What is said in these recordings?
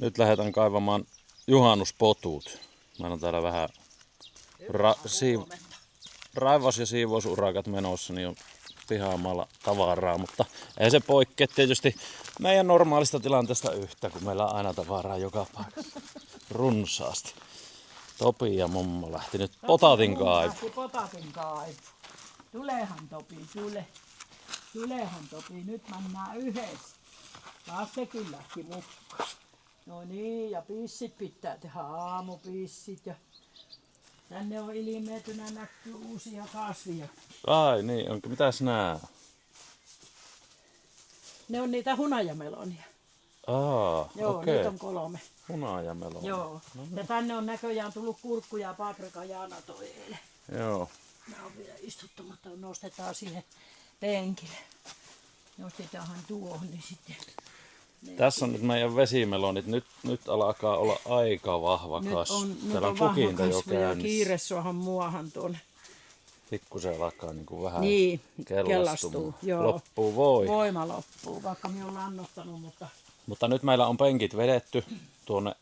Nyt lähdetään kaivamaan juhannuspotut. Meillä on täällä vähän raivas- ja siivousurakat menossa, niin on pihaamalla tavaraa, mutta ei se poikkea tietysti meidän normaalista tilanteesta yhtä, kun meillä on aina tavaraa joka paikassa runsaasti. Topi ja mummo lähti nyt potatin kaivuun. Potatin kaivu. Tulehan Topi, tule. Tulehan Topi, nyt mennään yhdessä. Lassekin lähti mukaan. No niin, ja pissit pitää tehdä aamupissit ja tänne on ilmeetynä näkyy uusia kasvia. Ai niin, onko mitäs nää? Ne on niitä hunajamelonia. Joo, okei. niitä on 3. Hunajameloni. Joo. Ja tänne on näköjään tullut kurkku ja paprika ja anatoi eilen. Joo. Nämä on vielä istuttamatta, nostetaan siihen penkille. Nostetaanhan tuohon, niin sitten... Tässä on nyt meidän vesimelonit. Nyt alkaa olla aika vahva kasvu. Täällä on kukinta jo ja käynnissä. kiire suohan muuahan tuonne. Pikkusen alkaa niinku vähän Niin, kellastumaan. joo. Loppuu voi. Voima loppuu, vaikka minä olen lannoittanut, Mutta nyt meillä on penkit vedetty tuonne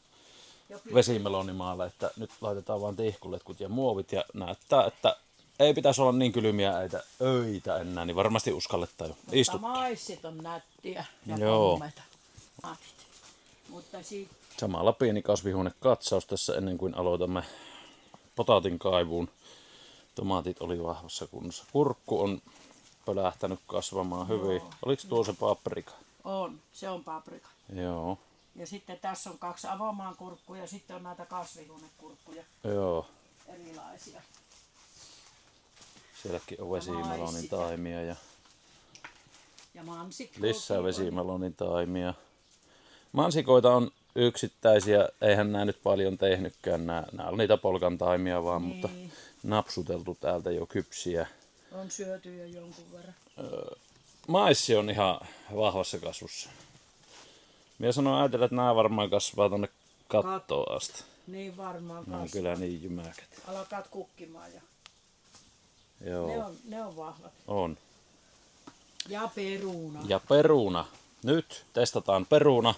vesimelonimaalle, että nyt laitetaan vaan tihkuletkut ja muovit ja näyttää, että ei pitäisi olla niin kylmiä öitä enää, niin varmasti uskalletaan jo istuttaa. maissit on nättiä ja Joo. kommeta. Mutta Samalla pieni kasvihuonekatsaus tässä ennen kuin aloitamme potatin kaivuun. Tomaatit oli vahvassa kunnossa. Kurkku on pölähtänyt kasvamaan hyvin. Oliko tuo se paprika? se on paprika. Joo. Ja sitten tässä on 2 avomaan kurkkuja ja sitten on näitä kasvihuonekurkkuja Joo. erilaisia. Sielläkin on vesimelonin taimia ja Ja mansikko. lisää vesimelonin taimia. Mansikoita on yksittäisiä, eihän nämä nyt paljon tehnytkään. Nämä on niitä polkan taimia vaan, mutta napsuteltu täältä jo kypsiä. On syöty jo jonkun verran. Maissi on ihan vahvassa kasvussa. Minä sanoin ajatella, että nämä varmaan kasvaa tonne kattoon asti. Niin varmaan Nämä on kasvaa. kyllä niin jymäkät. Alkaa kukkimaan ja Joo. ne on vahvat. On. Ja peruna. Ja peruna. Nyt testataan peruna.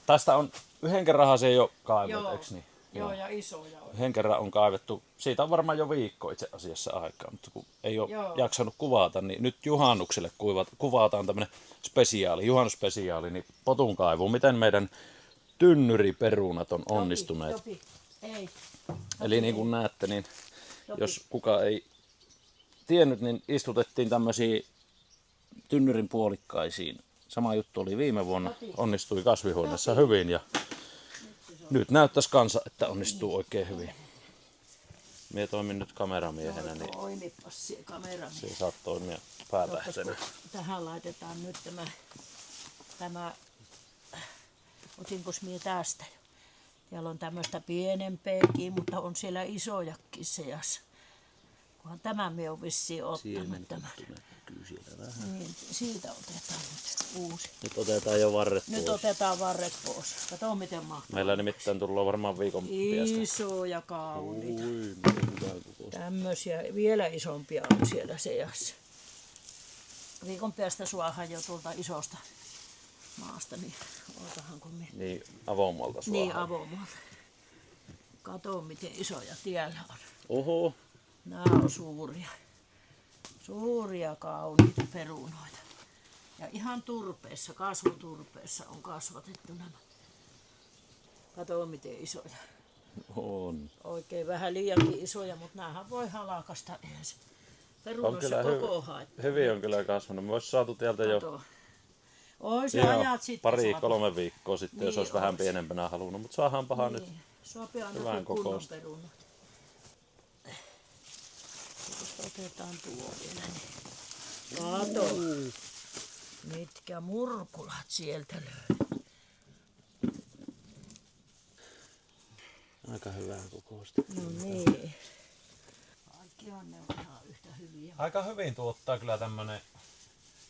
Tästä on yhden kerran se ei ole kaivettu, eikö niin? Joo, ja isoja on. Yhden kerran on kaivettu. Siitä on varmaan jo viikko itse asiassa aikaa, mutta kun ei ole jaksanut kuvata, niin nyt juhannukselle kuvataan tämmönen spesiaali, juhannusspesiaali, niin potun kaivu. Miten meidän tynnyriperunat on onnistuneet? Topi. Ei. Eli niin kuin näette, niin jos kuka ei tiennyt, niin istutettiin tämmöisiä tynnyrin puolikkaisiin. Sama juttu oli viime vuonna, onnistui kasvihuoneessa hyvin ja nyt näyttäisi kanssa, että onnistuu oikein hyvin. Minä toimin nyt kameramiehenä, niin Toimipas siellä kameramies. se saa toimia päätähtenä. Tähän laitetaan nyt tämä otinkos minä tästä jo. Täällä on tämmöistä pienempääkin, mutta on siellä isojakin seassa. Kunhan tämä minä olen vissiin ottanut tämän. Niin, siitä otetaan nyt uusi. Nyt otetaan jo varret pois. Nyt otetaan varret pois. Kato miten mahtavaa. Meillä nimittäin tullaan varmaan viikon päästä. Isoja kauniita. Ui, miten hyvää kokoista. Tämmöisiä vielä isompia on siellä seassa. Viikon päästä suohan jo tuolta isosta maasta, niin ootahan kun minä. Niin, avomalta suohon. Niin avomalta. Kato miten isoja tiellä on. Oho. Nämä on suuria. Suuria kauniita perunoita. Ja ihan turpeessa, kasvuturpeessa on kasvatettu nämä. Kato miten isoja. On. Oikein vähän liiankin isoja, mutta näähän voi halakasta ensin. Perunoissa koko haettu. hyvin on kyllä kasvanut. Me olisi saatu täältä jo Kato. Ois jo ajat sitten saatu. 2-3 viikkoa sitten, jos olisi vähän pienempänä halunnut. Mutta saadaan paha nyt. Sopi aina hyvän kunnon kokoista. perunoita. Otetaan tuo vielä. Kato. Mitkä murkulat sieltä löydät. Aika hyvää kokoista. No niin. Kaikkihan ne on ihan yhtä hyviä. Aika hyvin tuottaa kyllä tämmönen.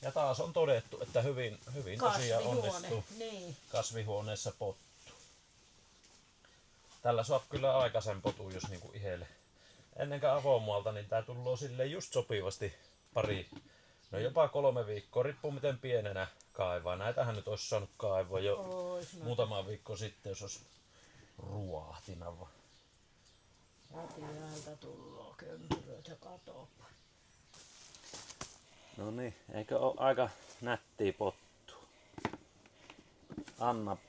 Ja taas on todettu, että hyvin tosiaan onnistuu Niin. kasvihuoneessa pottu. Tällä saa kyllä aikaisen potun, jos niinku ihelle. Ennenkään avomualta, niin tää tulee sille just sopivasti pari No jopa 3 viikkoa, riippuu miten pienenä kaivaa. Näitähän nyt olisi saanut kaivaa jo muutama viikko sitten, jos olisi ruohtinava. Ja täältä tulloo kömpyröitä katopa. No niin, eikö ole aika nättiä pottu?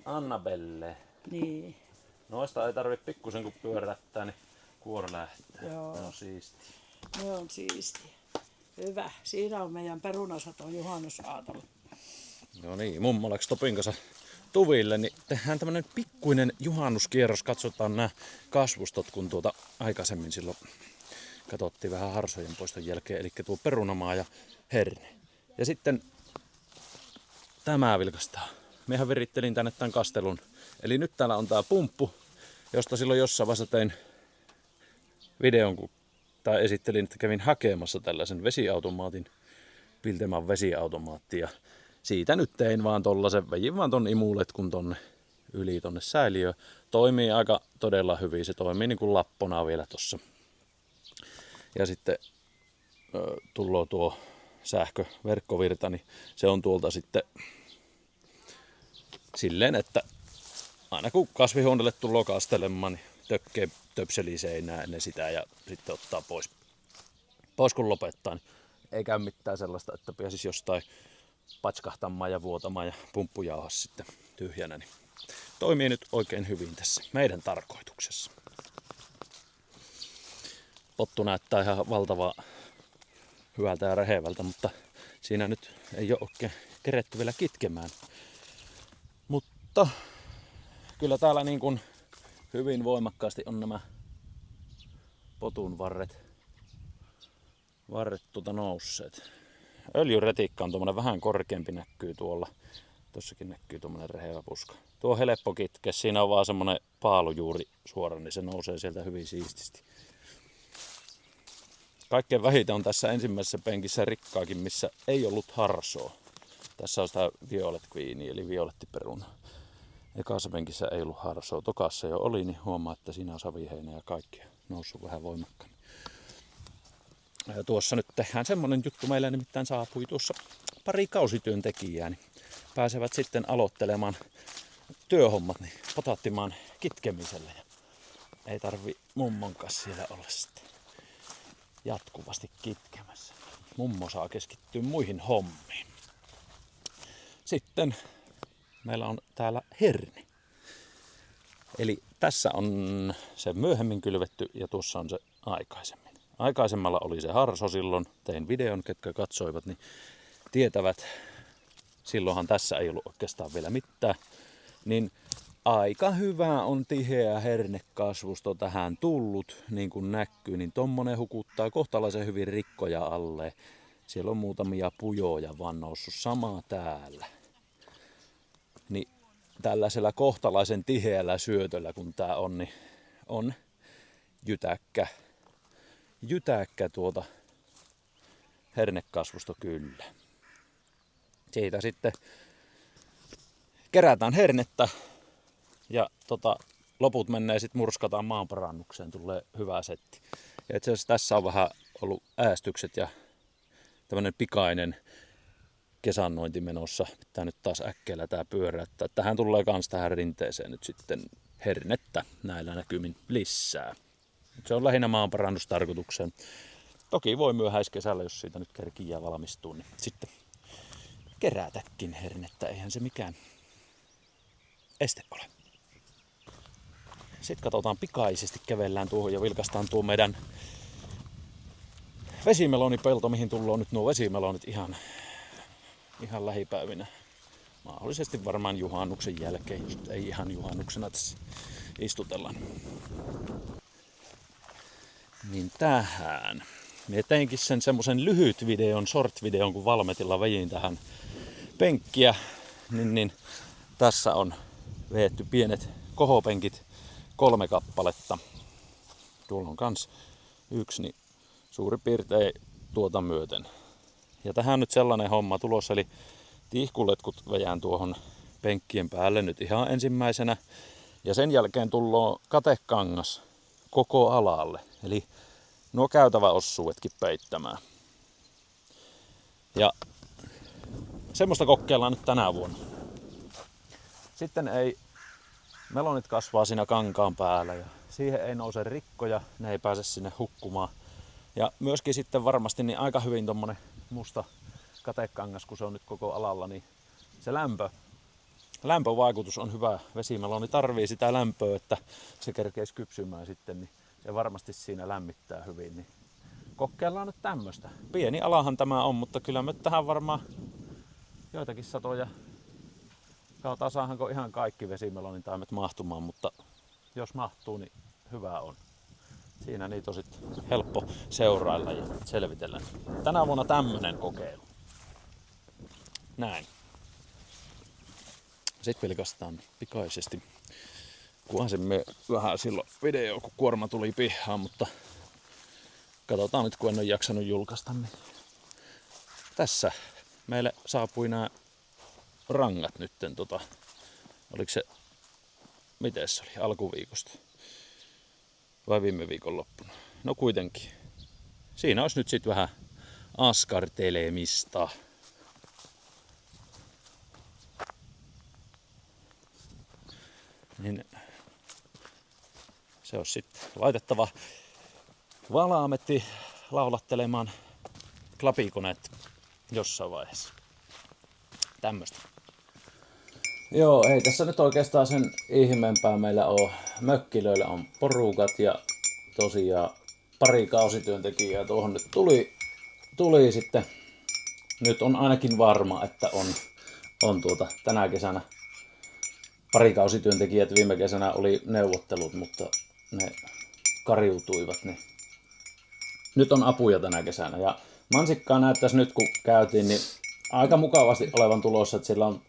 Annabelle. Niin. Noista ei tarvitse pikkusen kun pyörättää, niin kuori lähtee. Joo. Ne on siistiä. Ne on siistiä. Hyvä. Siinä on meidän perunasato juhannusaatolla. No niin, mummo läks Topin kanssa tuville, niin tehdään tämmönen pikkuinen juhannuskierros. Katsotaan nämä kasvustot, kun aikaisemmin silloin katsottiin vähän harsojen poiston jälkeen. Eli tuo perunamaa ja herne. Ja sitten tämä vilkastaa. Mehän virittelin tänne tämän kastelun. Eli nyt täällä on tää pumppu, josta silloin jossain vaiheessa tein videon, tai esittelin, että kävin hakemassa tällaisen vesiautomaatin, Pilteman vesiautomaatti. Ja siitä nyt tein vaan tollasen, vejin vaan ton imuletkun tonne yli tonne säiliöön. Toimii aika todella hyvin, se toimii niin kuin lappona vielä tossa. Ja sitten tulloo tuo sähköverkkovirta, niin se on tuolta sitten silleen, että aina kun kasvihuoneelle tulloo kastelemaan, niin tökkee töpseli seinää ennen sitä ja sitten ottaa pois kun lopettaa. Niin ei käy mitään sellaista, että pääsisi jostain patskahtamaan ja vuotamaan ja pumppu jauhas sitten tyhjänä. Niin toimii nyt oikein hyvin tässä meidän tarkoituksessa. Pottu näyttää ihan valtava hyvältä ja rehevältä, mutta siinä nyt ei ole oikein keretty vielä kitkemään. Mutta kyllä täällä niin kuin hyvin voimakkaasti on nämä potun varret nousseet. Öljyretikka on tuommoinen vähän korkeampi, näkyy tuolla. Tossakin näkyy tuommoinen rehevä puska. Tuo on helppo kitkeä, siinä on vaan semmonen paalujuuri suora, niin se nousee sieltä hyvin siististi. Kaikkein vähiten on tässä ensimmäisessä penkissä rikkaakin, missä ei ollut harsoa. Tässä on sitä violet queenia, eli violettiperuna. Ekassa penkissä ei ollut harsoa. Tokassa jo oli, niin huomaa, että siinä on saviheinä ja kaikki noussut vähän voimakkaammin. Ja tuossa nyt tehdään semmonen juttu. Meillä nimittäin saapui tuossa pari kausityöntekijää, niin pääsevät sitten aloittelemaan työhommat niin potaattimaan kitkemisellä. Ja ei tarvi mummon kanssa siellä olla sitten jatkuvasti kitkemässä. Mummo saa keskittyä muihin hommiin. Sitten meillä on täällä herne. Eli tässä on se myöhemmin kylvetty ja tuossa on se aikaisemmin. Aikaisemmalla oli se harso silloin. Tein videon, ketkä katsoivat, niin tietävät. Silloinhan tässä ei ollut oikeastaan vielä mitään. Niin aika hyvä on tiheä hernekasvusto tähän tullut, niin kuin näkyy. Niin tommonen hukuttaa kohtalaisen hyvin rikkoja alle. Siellä on muutamia pujoja vaan noussut samaa täällä. Niin tällaisella kohtalaisen tiheällä syötöllä kun tää on, niin on jytäkkä hernekasvusto kyllä. Siitä sitten kerätään hernettä ja loput menee sitten murskataan maanparannukseen, tulee hyvä setti. Ja itse asiassa tässä on vähän ollut äästykset ja tämmönen pikainen kesannointi menossa. Pitää nyt taas äkkeellä tää pyöräyttää. Tähän tulee kans tähän rinteeseen nyt sitten hernettä näillä näkymin lisää. Se on lähinnä maanparannustarkoitukseen. Toki voi myöhäiskesällä, jos siitä nyt kerkiää valmistuu, niin sitten kerätäkin hernettä. Eihän se mikään este ole. Sitten katsotaan pikaisesti, kävellään tuohon ja vilkastaan tuo meidän vesimelonipelto, mihin tullaan nyt nuo vesimelonit ihan lähipäivinä. Mahdollisesti varmaan juhannuksen jälkeen, jos ei ihan juhannuksena tässä istutellaan. Niin tähän. Mie teinkin sen semmosen lyhyt videon, short-videon, kun Valmetilla vejin tähän penkkiä. Niin tässä on veetty pienet kohopenkit 3 kappaletta. Tuolla on kans 1, niin suurin piirtein tuota myöten. Ja tähän on nyt sellainen homma tulossa, eli tihkuletkut vejään tuohon penkkien päälle nyt ihan ensimmäisenä. Ja sen jälkeen tullaan katekangas koko alalle. Eli nuo käytäväosuudetkin peittämään. Ja semmoista kokeillaan nyt tänä vuonna. Sitten melonit kasvaa siinä kankaan päällä ja siihen ei nouse rikkoja, ne ei pääse sinne hukkumaan. Ja myöskin sitten varmasti niin aika hyvin tommonen musta katekangas, kun se on nyt koko alalla, niin se lämpövaikutus on hyvä. Vesimeloni tarvii sitä lämpöä, että se kerkeisi kypsymään sitten, niin se varmasti siinä lämmittää hyvin. Niin kokeillaan nyt tämmöstä. Pieni alahan tämä on, mutta kyllä me tähän varmaan joitakin satoja. Katsotaan saadaanko ihan kaikki vesimelonin taimet mahtumaan, mutta jos mahtuu, niin hyvä on. Siinä niitä on sit helppo seurailla ja selvitellä. Tänä vuonna tämmönen kokeilu. Näin. Sitten vilkaistaan pikaisesti. Kuvasin vähän silloin video, kun kuorma tuli pihaan, mutta katsotaan nyt, kun en ole jaksanut julkaista. Niin tässä meille saapui nämä rangat nytten. Oliko se, miten se oli, alkuviikosta? Vai viime viikonloppuna? No kuitenkin. Siinä olisi nyt sitten vähän askartelemista. Niin se olisi sitten laitettava valaametti laulattelemaan klapikoneet jossain vaiheessa. Tämmöstä. Joo, ei tässä nyt oikeastaan sen ihmeempää meillä on. Mökkilöillä on porukat ja tosiaan pari kausityöntekijää tuohon nyt tuli sitten. Nyt on ainakin varma, että on tänä kesänä pari kausityöntekijät. Viime kesänä oli neuvottelut, mutta ne kariutuivat. Niin nyt on apuja tänä kesänä. Ja mansikkaa näyttäisi nyt, kun käytiin, niin aika mukavasti olevan tulossa, että sillä on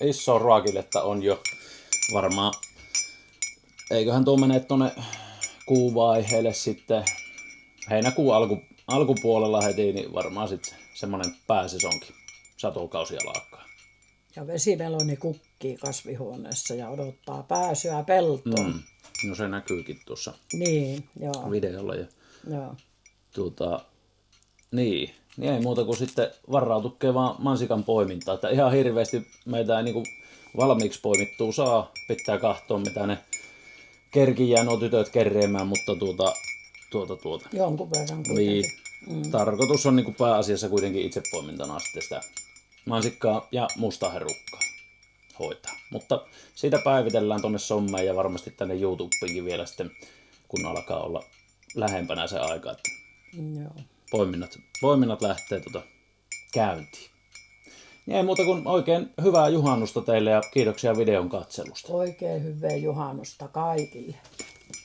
iso ruokiletta on jo varmaan. Eiköhän tuo mene tuonne kuuvaiheelle sitten heinäkuun alkupuolella heti, niin varmaan sitten semmonen pääsesonkin satokausi alkaa. Ja vesimeloni kukkii kasvihuoneessa ja odottaa pääsyä peltoon. No se näkyykin tuossa Niin, joo. videolla. Ja Joo. Niin ei muuta kuin sitten varautukkeen vaan mansikan poimintaa. Että ihan hirveästi meitä ei niinku valmiiksi poimittua saa. Pitää katsoa mitä ne kerkiää nuo tytöt kerreemään, mutta Jonkun verran kuitenkin. niin, tarkoitus on niinku pääasiassa kuitenkin itse poimintana sitten sitä mansikkaa ja mustaherukkaa hoitaa. Mutta siitä päivitellään tonne sommeen ja varmasti tänne YouTubeenkin vielä sitten, kun alkaa olla lähempänä se aika, että Joo. poiminnat lähtee käyntiin. Niin ei muuta kuin oikein hyvää juhannusta teille ja kiitoksia videon katselusta. Oikein hyvää juhannusta kaikille.